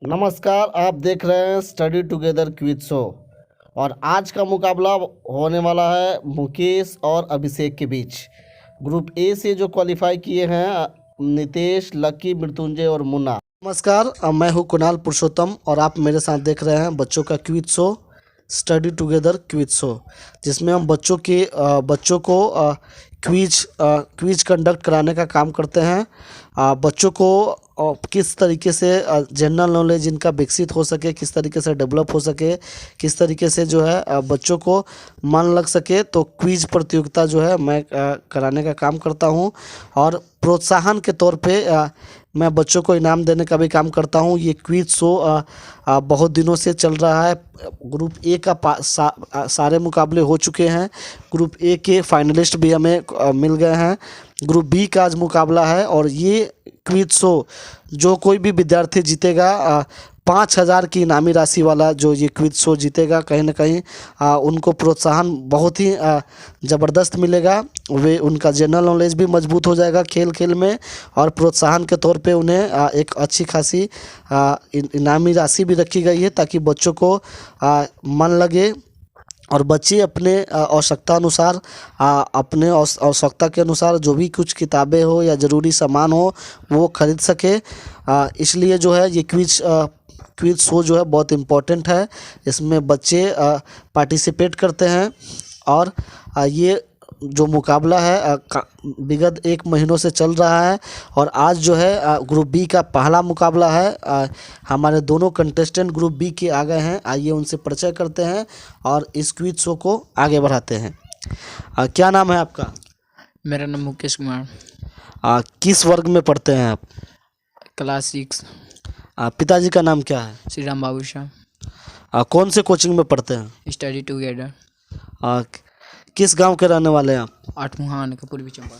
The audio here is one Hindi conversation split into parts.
नमस्कार, आप देख रहे हैं स्टडी टुगेदर क्विज शो। और आज का मुकाबला होने वाला है मुकेश और अभिषेक के बीच। ग्रुप ए से जो क्वालिफाई किए हैं नितेश, लकी, मृत्युंजय और मुन्ना। नमस्कार, मैं हूं कुणाल पुरुषोत्तम और आप मेरे साथ देख रहे हैं बच्चों का quiz show study together quiz show, जिसमें हम बच्चों को क्विज कंडक्ट कराने का काम करते हैं। बच्चों को किस तरीके से जनरल नॉलेज इनका विकसित हो सके, किस तरीके से डेवलप हो सके, किस तरीके से जो है बच्चों को मन लग सके, तो क्विज प्रतियोगिता जो है मैं कराने का काम करता हूं। और प्रोत्साहन के तौर पे मैं बच्चों को इनाम देने का भी काम करता हूं। ये क्विज शो बहुत दिनों से चल रहा है। ग्रुप ए का सारे मुकाबले हो चुके हैं। ग्रुप ए के फाइनलिस्ट भी हमें मिल गए हैं। ग्रुप बी का आज मुकाबला है और ये क्विज शो जो कोई भी विद्यार्थी जीतेगा 5,000 की इनामी राशि वाला जो ये क्विज शो जीतेगा, कहीं ना कहीं उनको प्रोत्साहन बहुत ही ज़बरदस्त मिलेगा। वे उनका जनरल नॉलेज भी मजबूत हो जाएगा खेल खेल में, और प्रोत्साहन के तौर पे उन्हें एक अच्छी खासी इनामी राशि भी रखी गई है ताकि बच्चों को मन लगे और बच्चे अपने आवश्यकता अनुसार अपने आवश्यकता के अनुसार जो भी कुछ किताबें हो या ज़रूरी सामान हो वो खरीद सके। इसलिए जो है ये क्विज शो जो है बहुत इम्पोर्टेंट है। इसमें बच्चे पार्टिसिपेट करते हैं और ये जो मुकाबला है विगत 1 महीनों से चल रहा है। और आज जो है ग्रुप बी का पहला मुकाबला है। हमारे दोनों कंटेस्टेंट ग्रुप बी के आ गए हैं। आइए उनसे परिचय करते हैं और इस क्विज शो को आगे बढ़ाते हैं। क्या नाम है आपका? मेरा नाम मुकेश कुमार। किस वर्ग में पढ़ते हैं आप? क्लास 6। पिताजी का नाम क्या है? श्री राम बाबू शाह। कौन से कोचिंग में पढ़ते हैं? Study together. किस गांव के रहने वाले हैं आप? आठमुहान का पूर्वी चंपारण।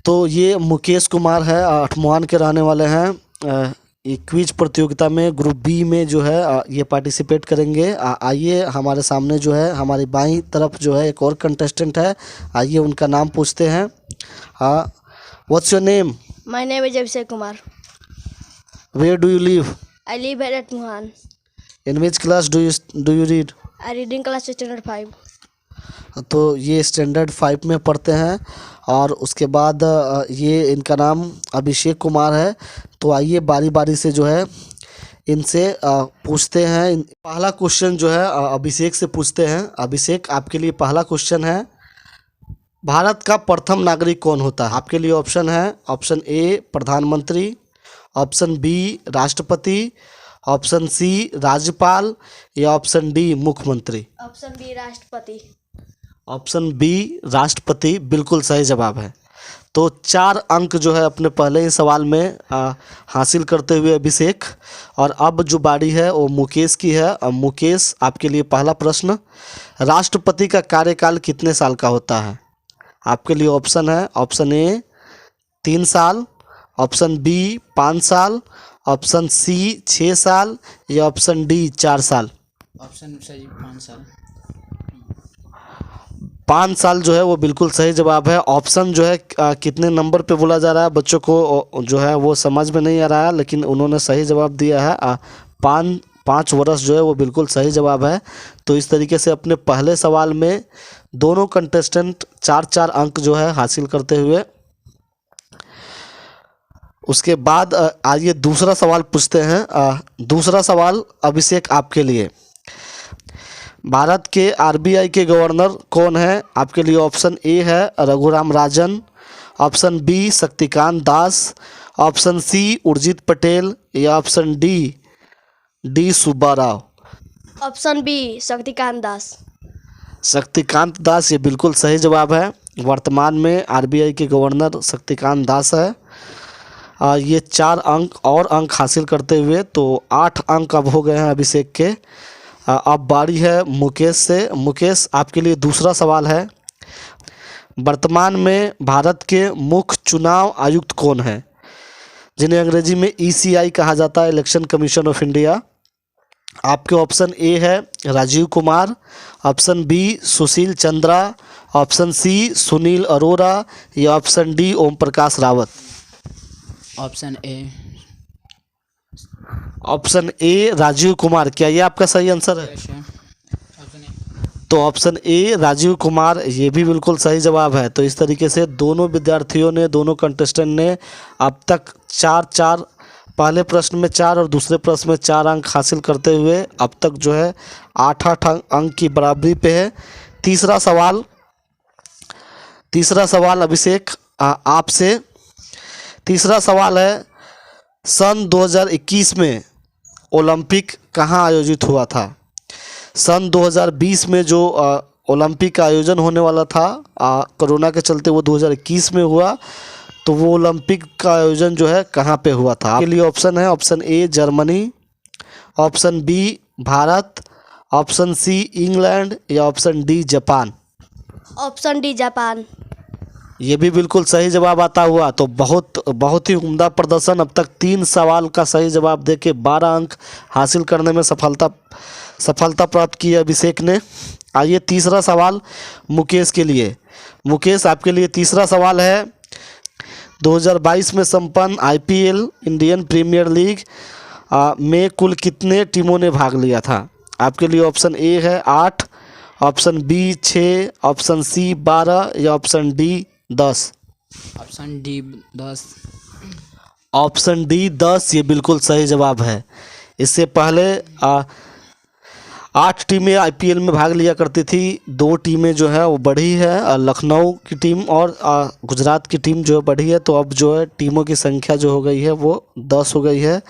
तो ये मुकेश कुमार है, आठमुहान के रहने वाले हैं। ये क्विज प्रतियोगिता में ग्रुप बी में जो है ये पार्टिसिपेट करेंगे। आइए हमारे सामने जो है हमारी बाईं तरफ जो है एक और कंटेस्टेंट है। आइए उनका नाम पूछते हैं। What's your name? My name is Abhishek Kumar. Where do you live? I live at Atmuhan. In which class do you read? I read in class standard 5. तो ये स्टैंडर्ड 5 में पढ़ते हैं। और उसके बाद ये इनका नाम अभिषेक कुमार है। तो आइए बारी बारी से जो है इनसे पूछते हैं। पहला क्वेश्चन जो है अभिषेक से पूछते हैं। अभिषेक, आपके लिए पहला क्वेश्चन है, भारत का प्रथम नागरिक कौन होता है? आपके लिए ऑप्शन है, ऑप्शन ए प्रधानमंत्री, ऑप्शन बी राष्ट्रपति, ऑप्शन सी राज्यपाल या ऑप्शन डी मुख्यमंत्री। Option B राष्ट्रपति। ऑप्शन बी राष्ट्रपति बिल्कुल सही जवाब है। तो 4 अंक जो है अपने पहले ही सवाल में हासिल करते हुए अभिषेक। और अब जो बारी है वो मुकेश की है। मुकेश, आपके लिए पहला प्रश्न, राष्ट्रपति का कार्यकाल कितने साल का होता है? आपके लिए ऑप्शन है, ऑप्शन ए 3 साल, ऑप्शन बी 5 साल, ऑप्शन सी 6 साल या ऑप्शन डी 4 साल। ऑप्शन सही 5 साल। 5 साल जो है वो बिल्कुल सही जवाब है। ऑप्शन जो है कितने नंबर पे बोला जा रहा है बच्चों को जो है वो समझ में नहीं आ रहा है, लेकिन उन्होंने सही जवाब दिया है। 5 वर्ष जो है वो बिल्कुल सही जवाब है। तो इस तरीके से अपने पहले सवाल में दोनों कंटेस्टेंट 4-4 अंक जो है हासिल करते हुए। उसके बाद आइए दूसरा सवाल पूछते हैं। दूसरा सवाल अभिषेक आपके लिए, भारत के आरबीआई के गवर्नर कौन है? आपके लिए ऑप्शन ए है Raghuram Rajan, option B Shaktikanta Das, option C Urjit Patel या option D Subba Rao. Option B Shaktikanta Das. Shaktikanta Das ये बिल्कुल सही जवाब है। वर्तमान में आरबीआई के गवर्नर शक्तिकांत दास है। ये 4 अंक और अंक हासिल करते हुए तो 8 अंक अब हो गए हैं अभिषेक के। अब बारी है मुकेश से। मुकेश, आपके लिए दूसरा सवाल है, वर्तमान में भारत के मुख्य चुनाव आयुक्त कौन है, जिन्हें अंग्रेजी में ECI कहा जाता है, इलेक्शन कमीशन ऑफ इंडिया? आपके ऑप्शन ए है Rajiv Kumar, option B Sushil Chandra, option C Sunil Arora या option D Om Prakash Rawat. Option A option A Rajiv Kumar, क्या ये आपका सही आंसर है? Yes option A. तो ऑप्शन ए राजीव कुमार ये भी बिल्कुल सही जवाब है। तो इस तरीके से दोनों विद्यार्थियों ने, दोनों कंटेस्टेंट ने अब तक 4-4, पहले प्रश्न में 4 और दूसरे प्रश्न में 4 अंक हासिल करते हुए अब तक जो है 8-8 अंक की बराबरी पे है। तीसरा सवाल अभिषेक आपसे। तीसरा सवाल है, सन 2021 में ओलंपिक कहाँ आयोजित हुआ था? सन 2020 में जो ओलंपिक का आयोजन होने वाला था, कोरोना के चलते वो 2021 में हुआ। तो वो ओलंपिक का आयोजन जो है कहाँ पे हुआ था? आपके लिए ऑप्शन है, option A Germany, option B Bharat, option C England या option D Japan. Option D Japan. ये भी बिल्कुल सही जवाब आता हुआ। तो बहुत ही उम्दा प्रदर्शन। अब तक 3 सवाल का सही जवाब देके 12 अंक हासिल करने में सफलता प्राप्त की है अभिषेक ने। आइए तीसरा सवाल मुकेश के लिए। मुकेश, आपके लिए तीसरा सवाल है, 2022 में संपन्न IPL इंडियन प्रीमियर लीग में कुल कितने टीमों ने भाग लिया था? आपके लिए ऑप्शन ए है 8, ऑप्शन बी 6, ऑप्शन सी 12 या option D 10। Option D 10। Option D 10 ये बिल्कुल सही जवाब है। इससे पहले 8 टीमें IPL में भाग लिया करती थी। 2 टीमें जो है वो बढ़ी है, लखनऊ की टीम और गुजरात की टीम जो है बढ़ी है। तो अब जो है टीमों की संख्या जो हो गई है वो 10 हो गई है।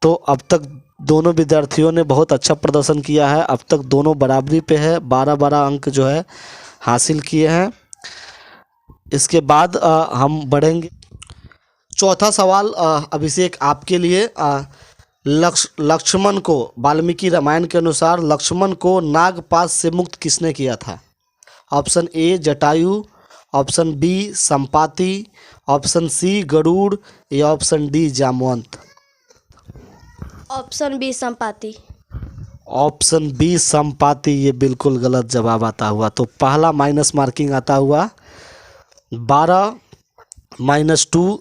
तो अब तक दोनों विद्यार्थियों ने बहुत अच्छा प्रदर्शन किया है। अब तक दोनों बराबरी पे है, 12-12 अंक जो है हासिल किए हैं। इसके बाद हम बढ़ेंगे। चौथा सवाल अभिषेक आपके लिए, लक्ष्मण को, वाल्मीकि रामायण के अनुसार लक्ष्मण को नागपाश से मुक्त किसने किया था? Option A Jatayu, option B Sampati, option C Garuda या option D Jamwant. Option B Sampati. Option B Sampati ये बिल्कुल गलत जवाब आता हुआ। तो पहला माइनस मार्किंग आता हुआ। 12 - 2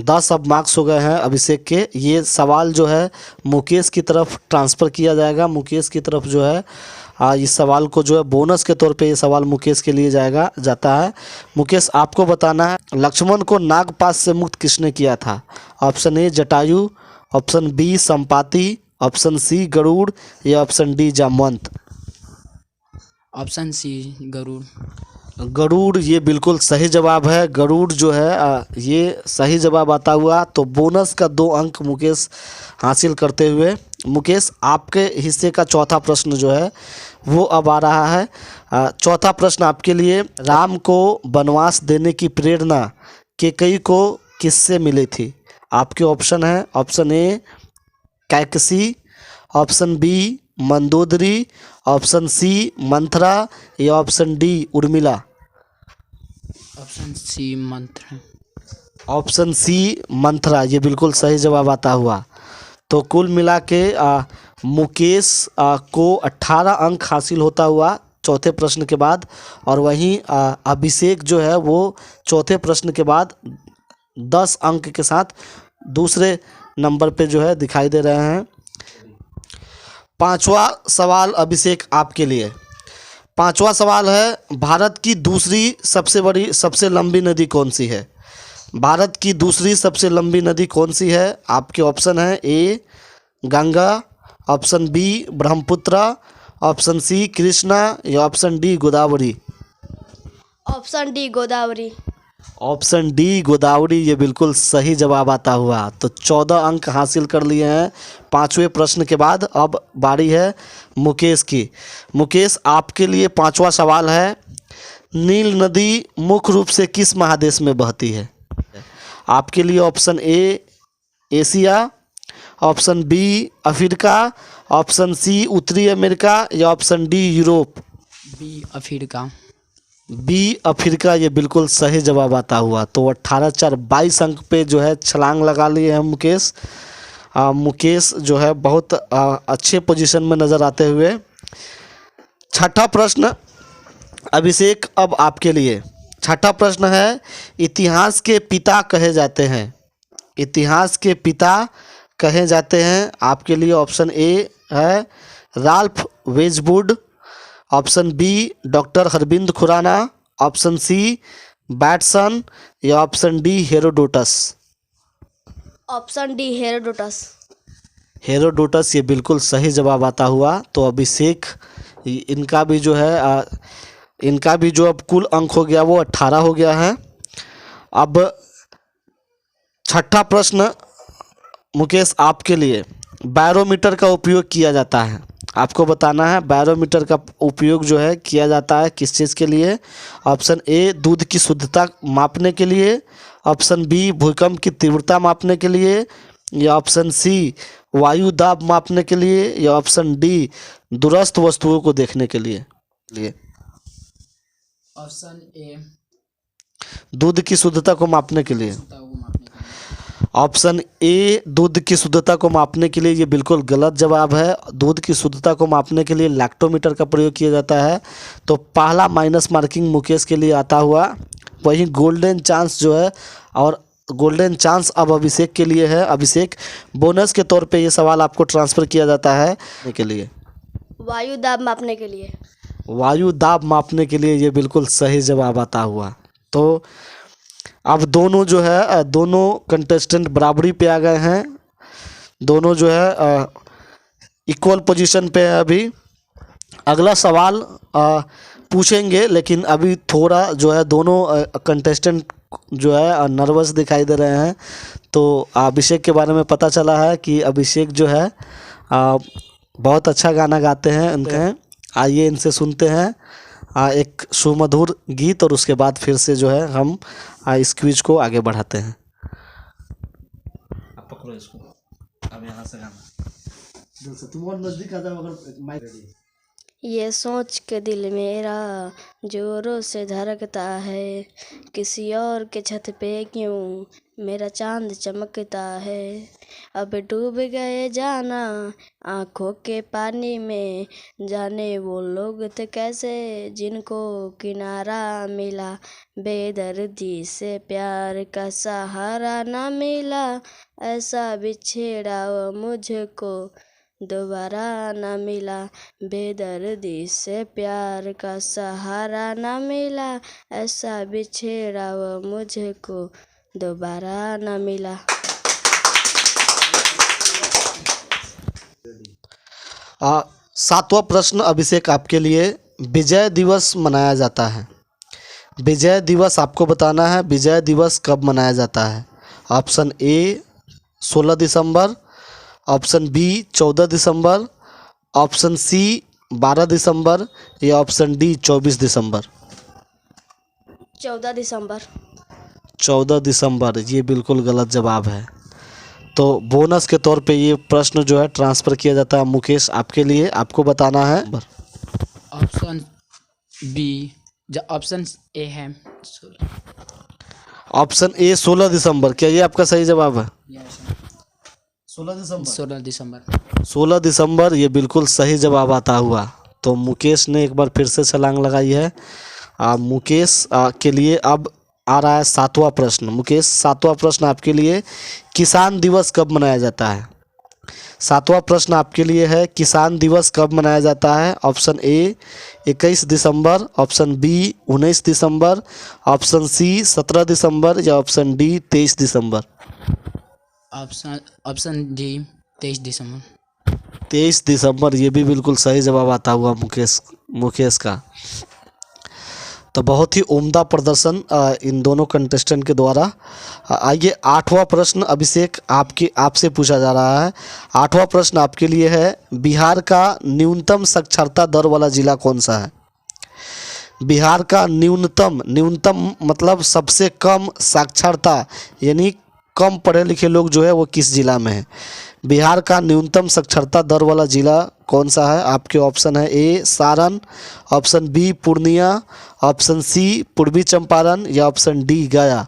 10 अब मार्क्स हो गए हैं अभिषेक के। ये सवाल जो है मुकेश की तरफ ट्रांसफ़र किया जाएगा। मुकेश की तरफ जो है इस सवाल को जो है बोनस के तौर पे ये सवाल मुकेश के लिए जाता है। मुकेश, आपको बताना है लक्ष्मण को नागपाश से मुक्त किसने किया था? Option A Jatayu, option B Sampati, option C Garuda या option D Jamwant. Option C Garuda. Garuda ये बिल्कुल सही जवाब है। गरुड़ जो है ये सही जवाब आता हुआ। तो बोनस का 2 अंक मुकेश हासिल करते हुए। मुकेश, आपके हिस्से का चौथा प्रश्न जो है वो अब आ रहा है। चौथा प्रश्न आपके लिए, राम को वनवास देने की प्रेरणा कैकेयी को किससे मिली थी? आपके ऑप्शन है, option A Kaikesi, option B Mandodari, option C Manthara या option D Urmila. Option C Manthara. Option C Manthara ये बिल्कुल सही जवाब आता हुआ। तो कुल मिला के मुकेश को 18 अंक हासिल होता हुआ चौथे प्रश्न के बाद। और वहीं अभिषेक जो है वो चौथे प्रश्न के बाद 10 अंक के साथ दूसरे नंबर पे जो है दिखाई दे रहे हैं। पांचवा सवाल अभिषेक आपके लिए। पांचवा सवाल है, भारत की दूसरी सबसे लंबी नदी कौन सी है? भारत की दूसरी सबसे लंबी नदी कौन सी है? आपके ऑप्शन है A Ganga, option B Brahmaputra, option C Krishna या option D Godavari. Option D Godavari. Option D Godavari ये बिल्कुल सही जवाब आता हुआ। तो 14 अंक हासिल कर लिए हैं 5वें प्रश्न के बाद। अब बारी है मुकेश की। मुकेश, आपके लिए 5वां सवाल है, नील नदी मुख्य रूप से किस महादेश में बहती है? आपके लिए option A Asia, option B Africa, option C उत्तरी अमेरिका या option D Europe. B Africa. B Africa ये बिल्कुल सही जवाब आता हुआ। तो 18-4 22 अंक पे जो है छलांग लगा लिए हैं मुकेश। मुकेश जो है बहुत अच्छे पोजीशन में नज़र आते हुए। छठा प्रश्न अभिषेक अब आपके लिए। छठा प्रश्न है, इतिहास के पिता कहे जाते हैं। इतिहास के पिता कहे जाते हैं? आपके लिए ऑप्शन ए है राल्फ वेजवुड, option B doctor Harbind Khurana, option C Bateson या option D Herodotus. Option D Herodotus. Herodotus ये बिल्कुल सही जवाब आता हुआ। तो अभिषेक इनका भी जो है इनका भी जो अब कुल अंक हो गया वो 18 हो गया है। अब छठा प्रश्न मुकेश आपके लिए, बैरोमीटर का उपयोग किया जाता है, आपको बताना है बैरोमीटर का उपयोग जो है किया जाता है किस चीज़ के लिए? ऑप्शन ए दूध की शुद्धता मापने के लिए, ऑप्शन बी भूकंप की तीव्रता मापने के लिए, या ऑप्शन सी वायु दाब मापने के लिए, या ऑप्शन डी दूरस्थ वस्तुओं को देखने के लिए। ऑप्शन ए दूध की शुद्धता को मापने के लिए। शुद्धता को मापने के लिए। ऑप्शन ए दूध की शुद्धता को मापने के लिए ये बिल्कुल गलत जवाब है। दूध की शुद्धता को मापने के लिए लैक्टोमीटर का प्रयोग किया जाता है। तो पहला माइनस मार्किंग मुकेश के लिए आता हुआ। वहीं गोल्डन चांस जो है, और गोल्डन चांस अब अभिषेक के लिए है। अभिषेक बोनस के तौर पे ये सवाल आपको ट्रांसफ़र किया जाता है के लिए वायु दाब मापने के लिए। वायु दाब मापने के लिए ये बिल्कुल सही जवाब आता हुआ। तो अब दोनों जो है दोनों कंटेस्टेंट बराबरी पे आ गए हैं। दोनों जो है इक्वल पोजीशन पे है। अभी अगला सवाल पूछेंगे, लेकिन अभी थोड़ा जो है दोनों कंटेस्टेंट जो है नर्वस दिखाई दे रहे हैं। तो अभिषेक के बारे में पता चला है कि अभिषेक जो है बहुत अच्छा गाना गाते हैं उनके। आइए इनसे सुनते हैं एक सुमधुर गीत, और उसके बाद फिर से जो है हम इस क्विज को आगे बढ़ाते हैं। आप पकड़ो इसको, अब यहाँ से गाना तुम और नजदीक आ जाओ अगर माइक रेडी। ये सोच के दिल मेरा जोरों से धड़कता है, किसी और के छत पे क्यों मेरा चांद चमकता है। अब डूब गए जाना आँखों के पानी में, जाने वो लोग थे कैसे जिनको किनारा मिला। बेदर्दी से प्यार का सहारा ना मिला, ऐसा बिछेड़ा वो मुझको दोबारा ना मिला। बेदर्दी से प्यार का सहारा ना मिला, ऐसा बिछेड़ा वो मुझको दोबारा ना मिला। सातवां प्रश्न अभिषेक आपके लिए, विजय दिवस मनाया जाता है। विजय दिवस आपको बताना है विजय दिवस कब मनाया जाता है। ऑप्शन ए 16 दिसंबर, ऑप्शन बी 14 दिसंबर, ऑप्शन सी 12 दिसंबर, या ऑप्शन डी 24 दिसंबर। 14 दिसंबर। 14 दिसंबर ये बिल्कुल गलत जवाब है। तो बोनस के तौर पे ये प्रश्न जो है ट्रांसफ़र किया जाता है मुकेश आपके लिए। आपको बताना है ऑप्शन बी, ऑप्शन ए है ऑप्शन ए 16 दिसंबर। क्या ये आपका सही जवाब है? 16 दिसंबर। 16 दिसंबर। 16 दिसंबर ये बिल्कुल सही जवाब आता हुआ। तो मुकेश ने एक बार फिर से छलांग लगाई है। मुकेश के लिए अब आ रहा है सातवां प्रश्न। मुकेश सातवां प्रश्न आपके लिए, किसान दिवस कब मनाया जाता है? सातवां प्रश्न आपके लिए है, किसान दिवस कब मनाया जाता है? ऑप्शन ए 21 दिसंबर, ऑप्शन बी 19 दिसंबर, ऑप्शन सी 17 दिसंबर, या ऑप्शन डी 23 दिसंबर। ऑप्शन डी 23 दिसंबर। 23 दिसंबर ये भी बिल्कुल सही जवाब आता हुआ मुकेश का। तो बहुत ही उम्दा प्रदर्शन इन दोनों कंटेस्टेंट के द्वारा। आइए आठवां प्रश्न अभिषेक आपसे पूछा जा रहा है। आठवां प्रश्न आपके लिए है, बिहार का न्यूनतम साक्षरता दर वाला जिला कौन सा है? बिहार का न्यूनतम मतलब सबसे कम साक्षरता, यानी कम पढ़े लिखे लोग जो है वो किस जिला में है? बिहार का न्यूनतम साक्षरता दर वाला जिला कौन सा है? आपके ऑप्शन है A Saran, option B Purnia, option C Purvi Champaran, या ऑप्शन डी गया।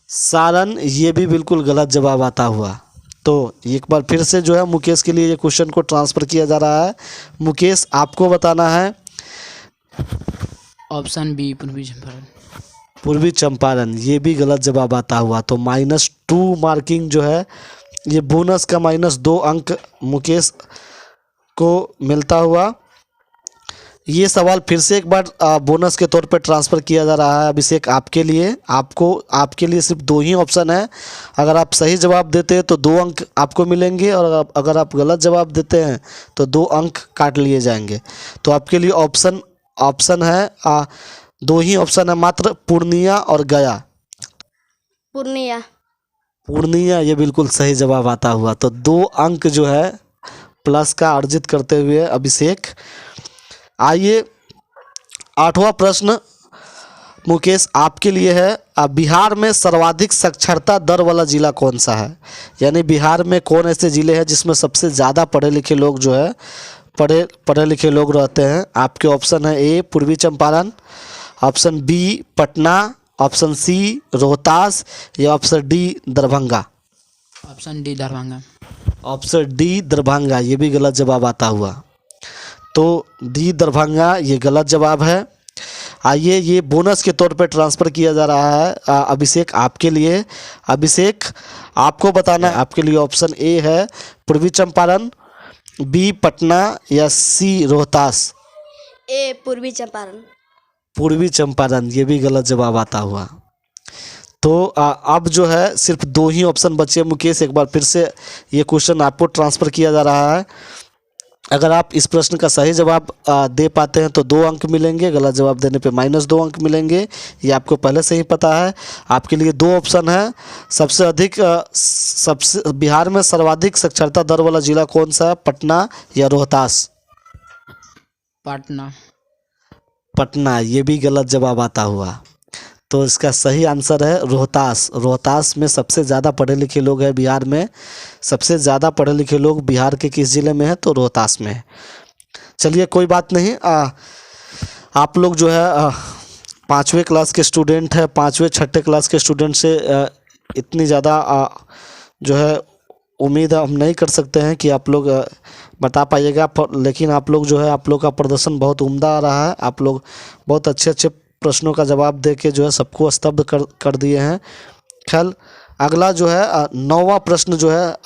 सारण ये भी बिल्कुल गलत जवाब आता हुआ। तो एक बार फिर से जो है मुकेश के लिए ये क्वेश्चन को ट्रांसफ़र किया जा रहा है। मुकेश आपको बताना है ऑप्शन बी पूर्वी चंपारण। पूर्वी चंपारण, ये भी गलत जवाब आता हुआ। तो -2 मार्किंग जो है, ये बोनस का -2 अंक मुकेश को मिलता हुआ। ये सवाल फिर से एक बार बोनस के तौर पे ट्रांसफ़र किया जा रहा है अभिषेक आपके लिए। आपके लिए सिर्फ 2 ही ऑप्शन है। अगर आप सही जवाब देते हैं तो 2 अंक आपको मिलेंगे, और अगर आप गलत जवाब देते हैं तो 2 अंक काट लिए जाएंगे। तो आपके लिए ऑप्शन है 2 ही ऑप्शन है मात्र, पूर्णिया और गया। पूर्णिया। पूर्णिया, ये बिल्कुल सही जवाब आता हुआ। तो 2 अंक जो है प्लस का अर्जित करते हुए अभिषेक। आइए 8वां प्रश्न मुकेश आपके लिए है। बिहार में सर्वाधिक साक्षरता दर वाला जिला कौन सा है? यानी बिहार में कौन ऐसे ज़िले हैं जिसमें सबसे ज़्यादा पढ़े लिखे लोग जो है पढ़े लिखे लोग रहते हैं? आपके ऑप्शन है A Purvi Champaran, option B Patna, option C Rohtas, या option D Darbhanga. Option D Darbhanga. Option D Darbhanga, ये भी गलत जवाब आता हुआ। तो डी दरभंगा ये गलत जवाब है। आइए ये बोनस के तौर पे ट्रांसफ़र किया जा रहा है अभिषेक आपके लिए। अभिषेक आपको बताना है, आपके लिए ऑप्शन ए है पूर्वी चंपारण, बी पटना, या सी रोहतास। ए पूर्वी चंपारण। पूर्वी चंपारण, ये भी गलत जवाब आता हुआ। तो अब जो है सिर्फ 2 ही ऑप्शन बचे मुकेश। एक बार फिर से ये क्वेश्चन आपको ट्रांसफ़र किया जा रहा है। अगर आप इस प्रश्न का सही जवाब दे पाते हैं तो 2 अंक मिलेंगे, गलत जवाब देने पे -2 अंक मिलेंगे। ये आपको पहले से ही पता है। आपके लिए 2 ऑप्शन है। सबसे बिहार में सर्वाधिक साक्षरता दर वाला जिला कौन सा है, पटना या रोहतास? पटना। पटना, ये भी गलत जवाब आता हुआ। तो इसका सही आंसर है रोहतास। रोहतास में सबसे ज़्यादा पढ़े लिखे लोग हैं बिहार में। सबसे ज़्यादा पढ़े लिखे लोग बिहार के किस ज़िले में हैं? तो रोहतास में है। चलिए कोई बात नहीं। आप लोग जो है 5वीं क्लास के स्टूडेंट हैं। 5वीं 6ठे क्लास के स्टूडेंट से इतनी ज़्यादा जो है उम्मीद हम नहीं कर सकते हैं कि आप लोग बता पाइएगा, लेकिन आप लोग जो है, आप लोग का प्रदर्शन बहुत उम्दा आ रहा है। आप लोग बहुत अच्छे प्रश्नों का जवाब दे के जो है सबको स्तब्ध कर दिए हैं। खैर अगला जो है 9वां प्रश्न जो है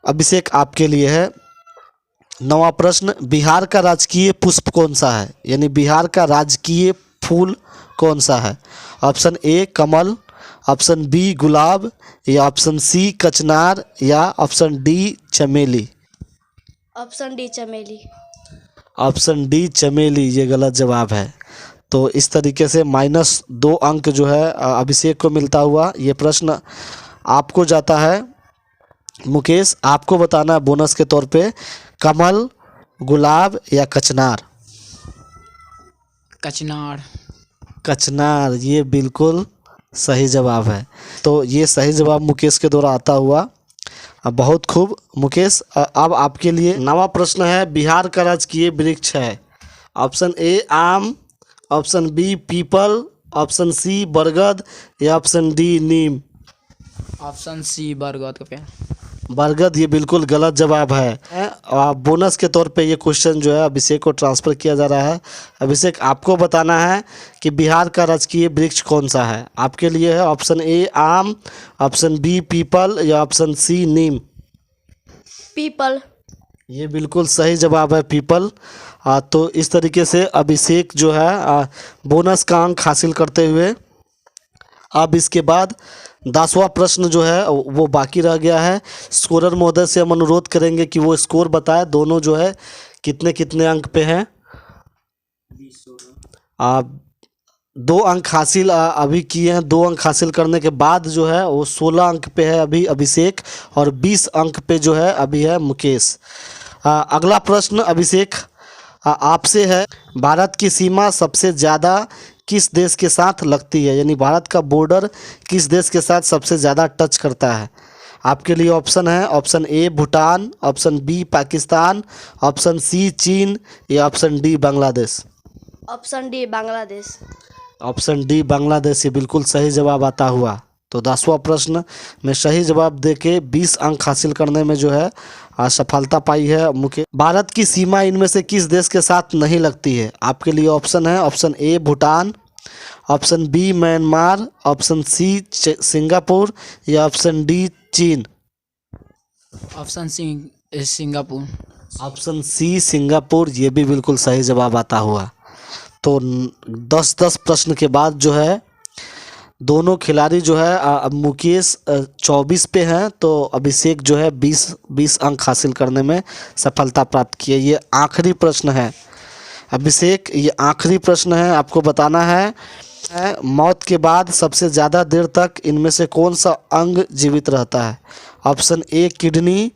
अभिषेक आपके लिए है। 9वां प्रश्न, बिहार का राजकीय पुष्प कौन सा है? यानी बिहार का राजकीय फूल कौन सा है? ऑप्शन ए कमल, ऑप्शन बी गुलाब, या ऑप्शन सी कचनार, या ऑप्शन डी चमेली। ऑप्शन डी चमेली। ऑप्शन डी चमेली, ये गलत जवाब है। तो इस तरीके से -2 अंक जो है अभिषेक को मिलता हुआ। ये प्रश्न आपको जाता है मुकेश। आपको बताना है बोनस के तौर पे, कमल, गुलाब या कचनार। कचनार। कचनार, ये बिल्कुल सही जवाब है। तो ये सही जवाब मुकेश के द्वारा आता हुआ। बहुत खूब मुकेश। अब आपके लिए 9वां प्रश्न है, बिहार का राजकीय वृक्ष है। ऑप्शन ए आम, ऑप्शन बी पीपल, ऑप्शन सी बरगद, या ऑप्शन डी नीम। ऑप्शन सी बरगद का पेड़। बरगद, ये बिल्कुल गलत जवाब है। बोनस के तौर पे ये क्वेश्चन जो है अभिषेक को ट्रांसफ़र किया जा रहा है। अभिषेक आपको बताना है कि बिहार का राजकीय वृक्ष कौन सा है। आपके लिए है ऑप्शन ए आम, ऑप्शन बी पीपल, या ऑप्शन सी नीम। पीपल। ये बिल्कुल सही जवाब है, पीपल। तो इस तरीके से अभिषेक जो है बोनस का अंक हासिल करते हुए। अब इसके बाद 10वां प्रश्न जो है वो बाकी रह गया है। स्कोरर महोदय से हम अनुरोध करेंगे कि वो स्कोर बताए, दोनों जो है कितने कितने अंक पे हैं। 2 अंक हासिल अभी किए हैं। 2 अंक हासिल करने के बाद जो है वो 16 अंक पे है अभी अभिषेक, और 20 अंक पे जो है अभी है मुकेश। अगला प्रश्न अभिषेक आपसे है, भारत की सीमा सबसे ज़्यादा किस देश के साथ लगती है? यानी भारत का बॉर्डर किस देश के साथ सबसे ज़्यादा टच करता है? आपके लिए ऑप्शन है, option A Bhutan, option B Pakistan, option C चीन, या option D Bangladesh. Option D Bangladesh. Option D Bangladesh, ये बिल्कुल सही जवाब आता हुआ। तो 10वां प्रश्न में सही जवाब देके 20 अंक हासिल करने में जो है सफलता पाई है मुकेश। भारत की सीमा इनमें से किस देश के साथ नहीं लगती है? आपके लिए ऑप्शन है, option A Bhutan, option B Myanmar, option C Singapore या ऑप्शन डी चीन। Option Singapore. Option C Singapore, ये भी बिल्कुल सही जवाब आता हुआ। तो 10-10 प्रश्न के बाद जो है दोनों खिलाड़ी जो है अब मुकेश 24 पे हैं तो अभिषेक जो है 20 अंक हासिल करने में सफलता प्राप्त किए। ये आखिरी प्रश्न है अभिषेक, ये आखिरी प्रश्न है, आपको बताना है मौत के बाद सबसे ज़्यादा देर तक इनमें से कौन सा अंग जीवित रहता है। Option A kidney,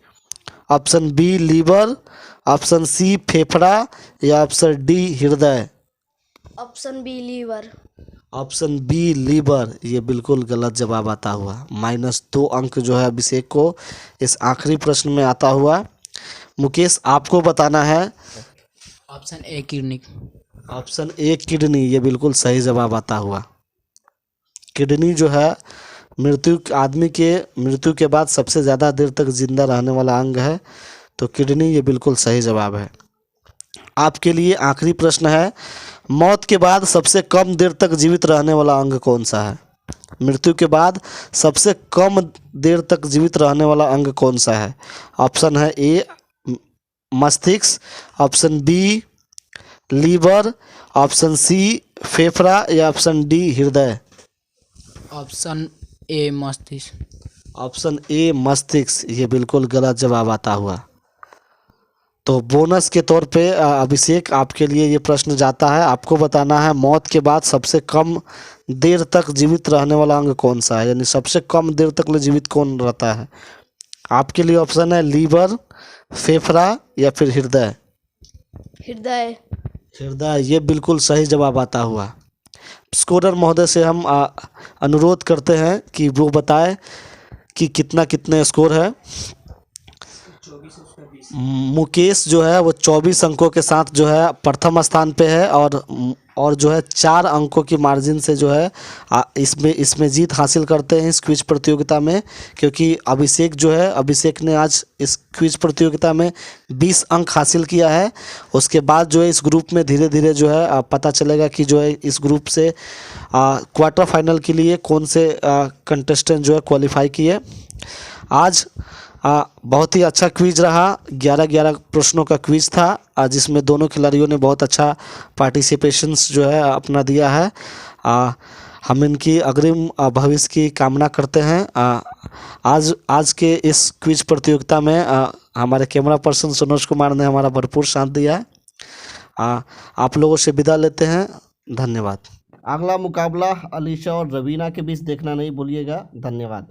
option B liver, option C फेफड़ा या ऑप्शन डी हृदय। Option B liver. Option B liver, ये बिल्कुल गलत जवाब आता हुआ। -2 अंक जो है अभिषेक को इस आखिरी प्रश्न में आता हुआ। मुकेश आपको बताना है option A kidney. Option A kidney, ये बिल्कुल सही जवाब आता हुआ। किडनी जो है आदमी के मृत्यु के बाद सबसे ज़्यादा देर तक जिंदा रहने वाला अंग है, तो किडनी ये बिल्कुल सही जवाब है। आपके लिए आखिरी प्रश्न है, मौत के बाद सबसे कम देर तक जीवित रहने वाला अंग कौन सा है। मृत्यु के बाद सबसे कम देर तक जीवित रहने वाला अंग कौन सा है। ऑप्शन है ए मस्तिष्क, option B liver, option C फेफड़ा या ऑप्शन डी हृदय। ऑप्शन ए मस्तिष्क। ऑप्शन ए मस्तिष्क, ये बिल्कुल गलत जवाब आता हुआ। तो बोनस के तौर पे अभिषेक आपके लिए ये प्रश्न जाता है, आपको बताना है मौत के बाद सबसे कम देर तक जीवित रहने वाला अंग कौन सा है, यानी सबसे कम देर तक जीवित कौन रहता है। आपके लिए ऑप्शन है लीवर, फेफड़ा या फिर हृदय। हृदय। हृदय, ये बिल्कुल सही जवाब आता हुआ। स्कोरर महोदय से हम अनुरोध करते हैं कि वो बताए कि कितने स्कोर है। मुकेश जो है वो 24 अंकों के साथ जो है प्रथम स्थान पे है और जो है 4 अंकों की मार्जिन से जो है इसमें जीत हासिल करते हैं इस क्विज प्रतियोगिता में, क्योंकि अभिषेक ने आज इस क्विज प्रतियोगिता में 20 अंक हासिल किया है। उसके बाद जो है इस ग्रुप में धीरे धीरे जो है पता चलेगा कि जो है इस ग्रुप से क्वार्टर फाइनल के लिए कौन से कंटेस्टेंट जो है क्वालिफाई किए। आज बहुत ही अच्छा क्विज रहा, 11 प्रश्नों का क्विज था जिसमें दोनों खिलाड़ियों ने बहुत अच्छा पार्टिसिपेशंस जो है अपना दिया है। हम इनकी अग्रिम भविष्य की कामना करते हैं। आज के इस क्विज प्रतियोगिता में हमारे कैमरा पर्सन सुनोज कुमार ने हमारा भरपूर साथ दिया है। आप लोगों से विदा लेते हैं, धन्यवाद। अगला मुकाबला अलीशा और रवीना के बीच देखना नहीं भूलिएगा। धन्यवाद।